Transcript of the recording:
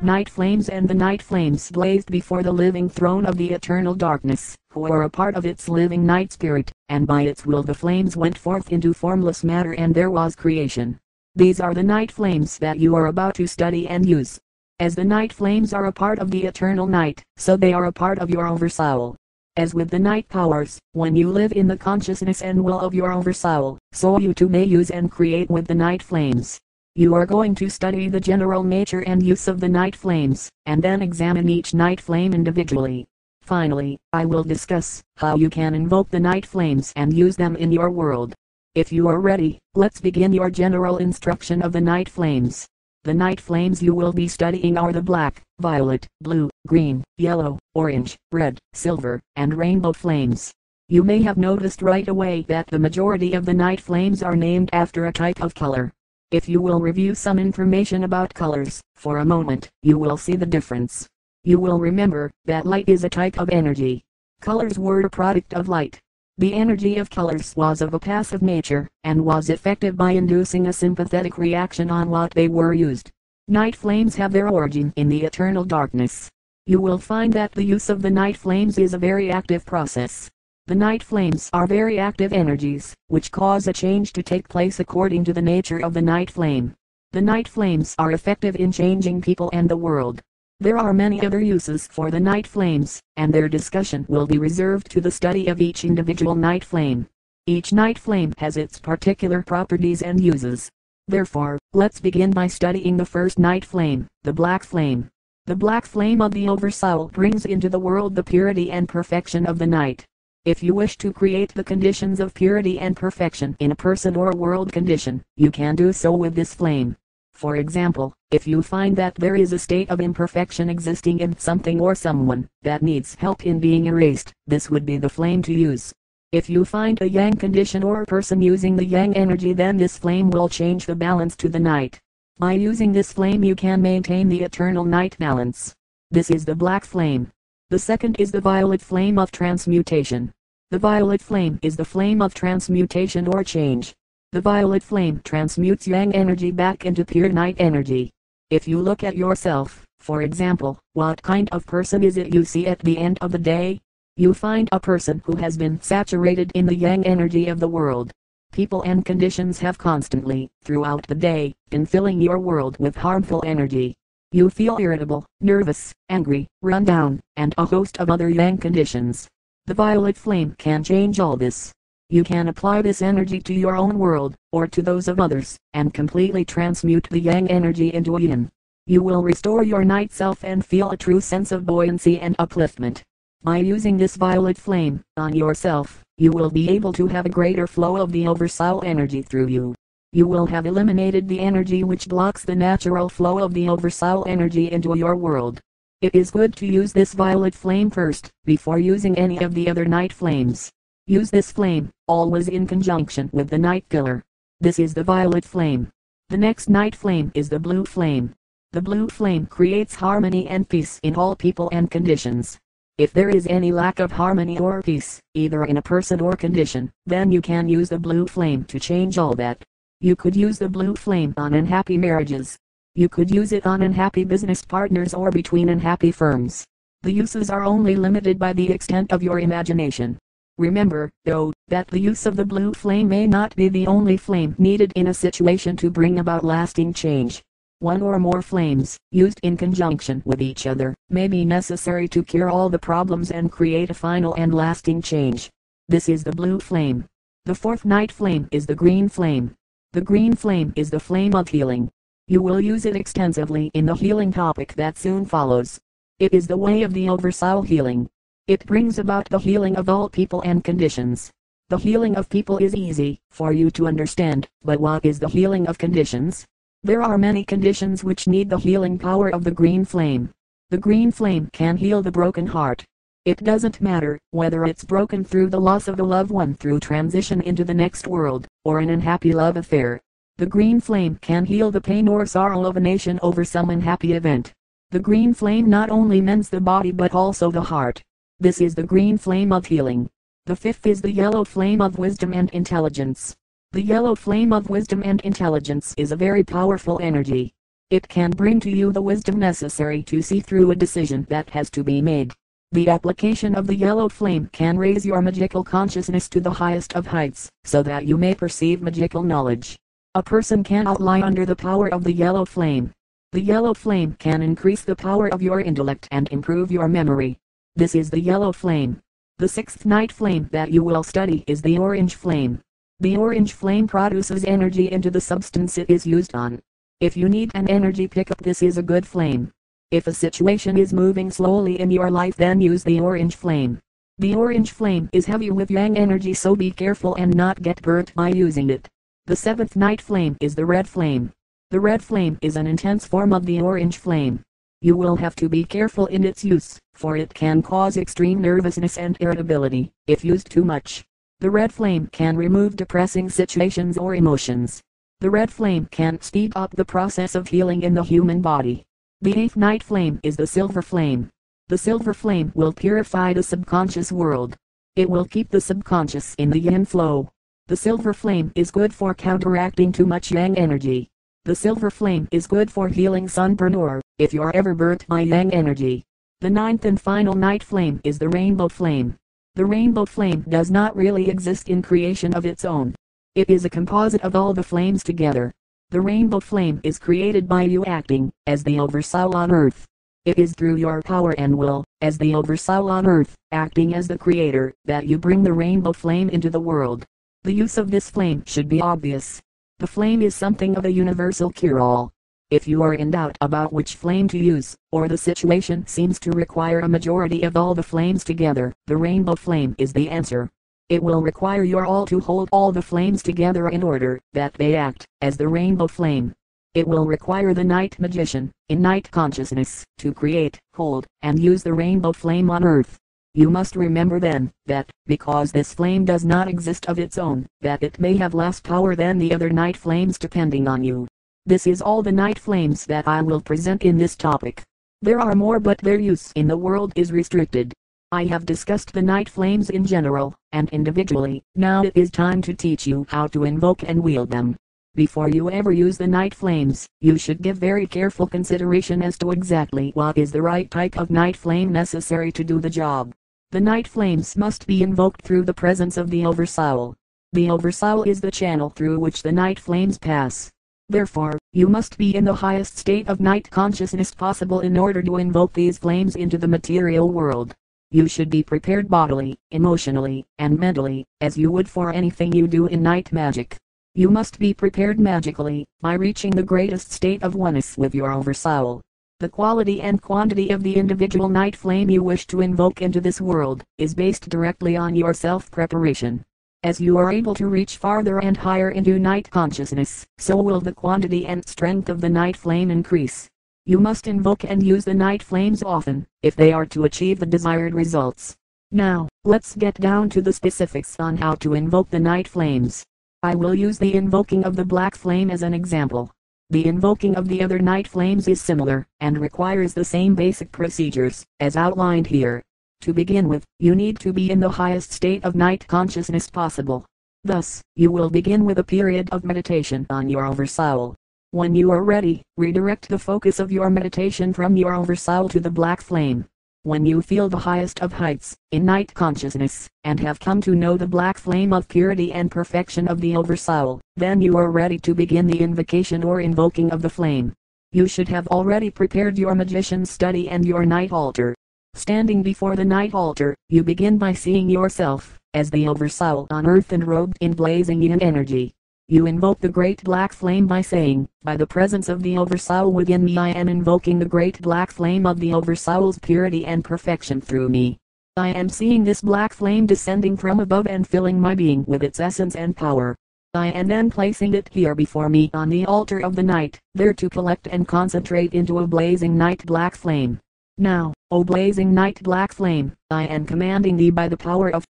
night flames, and the night flames blazed before the living throne of the eternal darkness, who are a part of its living night spirit, and by its will the flames went forth into formless matter and there was creation. These are the night flames that you are about to study and use. As the night flames are a part of the eternal night, so they are a part of your oversoul. As with the night powers, when you live in the consciousness and will of your oversoul, so you too may use and create with the night flames. You are going to study the general nature and use of the night flames, and then examine each night flame individually. Finally, I will discuss how you can invoke the night flames and use them in your world. If you are ready, let's begin your general instruction of the night flames. The night flames you will be studying are the black, violet, blue, green, yellow, orange, red, silver, and rainbow flames. You may have noticed right away that the majority of the night flames are named after a type of color. If you will review some information about colors, for a moment, you will see the difference. You will remember that light is a type of energy. Colors were a product of light. The energy of colors was of a passive nature, and was effective by inducing a sympathetic reaction on what they were used. Night flames have their origin in the eternal darkness. You will find that the use of the night flames is a very active process. The night flames are very active energies, which cause a change to take place according to the nature of the night flame. The night flames are effective in changing people and the world. There are many other uses for the night flames, and their discussion will be reserved to the study of each individual night flame. Each night flame has its particular properties and uses. Therefore, let's begin by studying the first night flame, the black flame. The black flame of the oversoul brings into the world the purity and perfection of the night. If you wish to create the conditions of purity and perfection in a person or world condition, you can do so with this flame. For example, if you find that there is a state of imperfection existing in something or someone that needs help in being erased, this would be the flame to use. If you find a yang condition or a person using the yang energy, then this flame will change the balance to the night. By using this flame you can maintain the eternal night balance. This is the black flame. The second is the violet flame of transmutation. The violet flame is the flame of transmutation or change. The violet flame transmutes yang energy back into pure night energy. If you look at yourself, for example, what kind of person is it you see at the end of the day? You find a person who has been saturated in the yang energy of the world. People and conditions have constantly, throughout the day, been filling your world with harmful energy. You feel irritable, nervous, angry, run down, and a host of other yang conditions. The violet flame can change all this. You can apply this energy to your own world, or to those of others, and completely transmute the yang energy into yin. You will restore your night self and feel a true sense of buoyancy and upliftment. By using this violet flame on yourself, you will be able to have a greater flow of the oversoul energy through you. You will have eliminated the energy which blocks the natural flow of the oversoul energy into your world. It is good to use this violet flame first, before using any of the other night flames. Use this flame, always in conjunction with the night pillar. This is the violet flame. The next night flame is the blue flame. The blue flame creates harmony and peace in all people and conditions. If there is any lack of harmony or peace, either in a person or condition, then you can use the blue flame to change all that. You could use the blue flame on unhappy marriages. You could use it on unhappy business partners or between unhappy firms. The uses are only limited by the extent of your imagination. Remember, though, that the use of the blue flame may not be the only flame needed in a situation to bring about lasting change. One or more flames, used in conjunction with each other, may be necessary to cure all the problems and create a final and lasting change. This is the blue flame. The fourth night flame is the green flame. The green flame is the flame of healing. You will use it extensively in the healing topic that soon follows. It is the way of the oversoul healing. It brings about the healing of all people and conditions. The healing of people is easy for you to understand, but what is the healing of conditions? There are many conditions which need the healing power of the green flame. The green flame can heal the broken heart. It doesn't matter whether it's broken through the loss of a loved one, through transition into the next world, or an unhappy love affair. The green flame can heal the pain or sorrow of a nation over some unhappy event. The green flame not only mends the body but also the heart. This is the green flame of healing. The fifth is the yellow flame of wisdom and intelligence. The yellow flame of wisdom and intelligence is a very powerful energy. It can bring to you the wisdom necessary to see through a decision that has to be made. The application of the yellow flame can raise your magical consciousness to the highest of heights, so that you may perceive magical knowledge. A person cannot lie under the power of the yellow flame. The yellow flame can increase the power of your intellect and improve your memory. This is the yellow flame. The sixth night flame that you will study is the orange flame. The orange flame produces energy into the substance it is used on. If you need an energy pickup, this is a good flame. If a situation is moving slowly in your life, then use the orange flame. The orange flame is heavy with yang energy, so be careful and not get burnt by using it. The seventh night flame is the red flame. The red flame is an intense form of the orange flame. You will have to be careful in its use, for it can cause extreme nervousness and irritability, if used too much. The red flame can remove depressing situations or emotions. The red flame can speed up the process of healing in the human body. The eighth night flame is the silver flame. The silver flame will purify the subconscious world. It will keep the subconscious in the yin flow. The silver flame is good for counteracting too much yang energy. The silver flame is good for healing sunburn or, if you're ever burnt by yang energy. The ninth and final night flame is the rainbow flame. The rainbow flame does not really exist in creation of its own. It is a composite of all the flames together. The rainbow flame is created by you acting as the oversoul on earth. It is through your power and will, as the oversoul on earth, acting as the creator, that you bring the rainbow flame into the world. The use of this flame should be obvious. The flame is something of a universal cure-all. If you are in doubt about which flame to use, or the situation seems to require a majority of all the flames together, the rainbow flame is the answer. It will require your all to hold all the flames together in order that they act as the rainbow flame. It will require the night magician, in night consciousness, to create, hold, and use the rainbow flame on earth. You must remember then, that, because this flame does not exist of its own, that it may have less power than the other night flames depending on you. This is all the night flames that I will present in this topic. There are more, but their use in the world is restricted. I have discussed the night flames in general, and individually. Now it is time to teach you how to invoke and wield them. Before you ever use the night flames, you should give very careful consideration as to exactly what is the right type of night flame necessary to do the job. The night flames must be invoked through the presence of the oversoul. The oversoul is the channel through which the night flames pass. Therefore, you must be in the highest state of night consciousness possible in order to invoke these flames into the material world. You should be prepared bodily, emotionally, and mentally, as you would for anything you do in night magic. You must be prepared magically, by reaching the greatest state of oneness with your oversoul. The quality and quantity of the individual night flame you wish to invoke into this world, is based directly on your self-preparation. As you are able to reach farther and higher into night consciousness, so will the quantity and strength of the night flame increase. You must invoke and use the night flames often, if they are to achieve the desired results. Now, let's get down to the specifics on how to invoke the night flames. I will use the invoking of the black flame as an example. The invoking of the other night flames is similar, and requires the same basic procedures, as outlined here. To begin with, you need to be in the highest state of night consciousness possible. Thus, you will begin with a period of meditation on your oversoul. When you are ready, redirect the focus of your meditation from your oversoul to the black flame. When you feel the highest of heights, in night consciousness, and have come to know the black flame of purity and perfection of the oversoul, then you are ready to begin the invocation or invoking of the flame. You should have already prepared your magician's study and your night altar. Standing before the night altar, you begin by seeing yourself, as the oversoul on earth and robed in blazing yin energy. You invoke the great black flame by saying, by the presence of the oversoul within me, I am invoking the great black flame of the oversoul's purity and perfection through me. I am seeing this black flame descending from above and filling my being with its essence and power. I am then placing it here before me on the altar of the night, there to collect and concentrate into a blazing night black flame. Now, O blazing night black flame, I am commanding thee by the power of